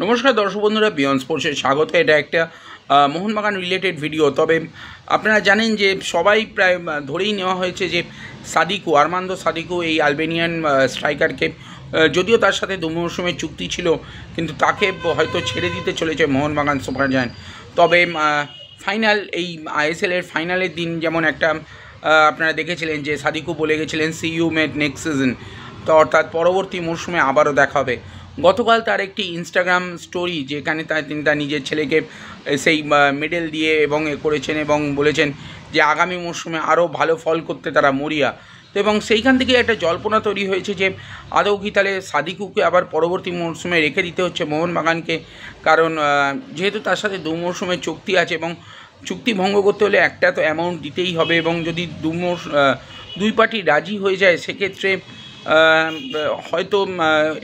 নমস্কার দর্শক বন্ধুরা, বিয়ন্ড স্পোর্টসে স্বাগত। এটা একটা মোহনবাগান রিলেটেড ভিডিও। তবে আপনারা জানেন যে সবাই প্রায় ধরেই নেওয়া হয়েছে যে সাদিকু, আর্মান্দো সাদিকু, এই আলবেনিয়ান স্ট্রাইকারকে, যদিও তার সাথে 2 মৌসুমের চুক্তি ছিল, কিন্তু তাকে হয়তো ছেড়ে দিতে চলেছে মোহনবাগান সুপার জায়ান্ট। তবে ফাইনাল, এই আইএসএলের ফাইনালের দিন যেমন একটা আপনারা দেখেছিলেন যে সাদিকু বলে গেছিলেন see you mate next season, তো অর্থাৎ পরবর্তী মরশুমে আবারও দেখা হবে। গতকাল তার একটি ইনস্টাগ্রাম স্টোরি, যেখানে তিনি তার নিজের ছেলেকে সেই মেডেল দিয়ে এবং করেছেন এবং বলেছেন যে আগামী মরশুমে আরও ভালো ফল করতে তারা মরিয়া। তো এবং সেইখান থেকে একটা জল্পনা তৈরি হয়েছে যে আদৌ কি তাহলে সাদিকুকে আবার পরবর্তী মরশুমে রেখে দিতে হচ্ছে মোহনবাগানকে, কারণ যেহেতু তার সাথে 2 মরশুমের চুক্তি আছে এবং চুক্তি ভঙ্গ করতে হলে একটা তো অ্যামাউন্ট দিতেই হবে, এবং যদি দুই পার্টি রাজি হয়ে যায় সেক্ষেত্রে হয়তো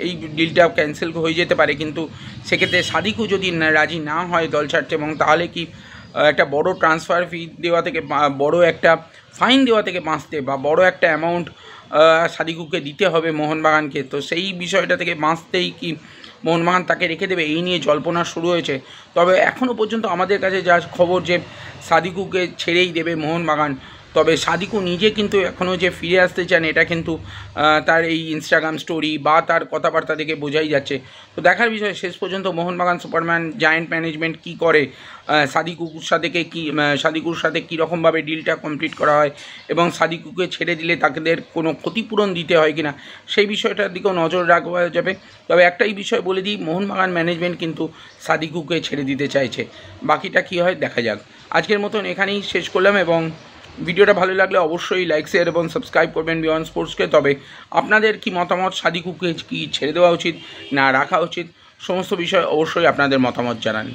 এই ডিলটা ক্যান্সেল হয়ে যেতে পারে। কিন্তু সেক্ষেত্রে সাদিকু যদি রাজি না হয় দল ছাড়তে, এবং তাহলে কি একটা বড় ট্রান্সফার ফি দেওয়া থেকে, বড় একটা ফাইন দেওয়া থেকে বাঁচতে, বা বড় একটা অ্যামাউন্ট সাদিকুকে দিতে হবে মোহনবাগানকে, তো সেই বিষয়টা থেকে বাঁচতেই কি মোহনবাগান তাকে রেখে দেবে, এই নিয়ে জল্পনা শুরু হয়েছে। তবে এখনও পর্যন্ত আমাদের কাছে যা খবর যে সাদিকুকে ছেড়েই দেবে মোহনবাগান। তবে সাদিকু নিজে কিন্তু এখনও যে ফিরে আসতে চান, এটা কিন্তু তার এই ইনস্টাগ্রাম স্টোরি বা তার কথাবার্তা থেকে বোঝাই যাচ্ছে। তো দেখার বিষয় শেষ পর্যন্ত মোহনবাগান সুপারম্যান জায়ান্ট ম্যানেজমেন্ট কি করে, সাদিকুর সাথে কীরকমভাবে ডিলটা কমপ্লিট করা হয়, এবং সাদিকুকে ছেড়ে দিলে তাদের কোনো ক্ষতিপূরণ দিতে হয় কিনা, সেই বিষয়টার দিকেও নজর রাখা যাবে। তবে একটাই বিষয় বলে দিই, মোহনবাগান ম্যানেজমেন্ট কিন্তু সাদিকুকে ছেড়ে দিতে চাইছে। বাকিটা কী হয় দেখা যাক। আজকের মতন এখানেই শেষ করলাম, এবং ভিডিওটা ভালো লাগলে অবশ্যই লাইক, শেয়ার এবং সাবস্ক্রাইব করবেন বিয়ন্ড স্পোর্টসকে। তবে আপনাদের কি মতামত, সাদিকুকে কি ছেড়ে দেওয়া উচিত না রাখা উচিত, সমস্ত বিষয় অবশ্যই আপনাদের মতামত জানান।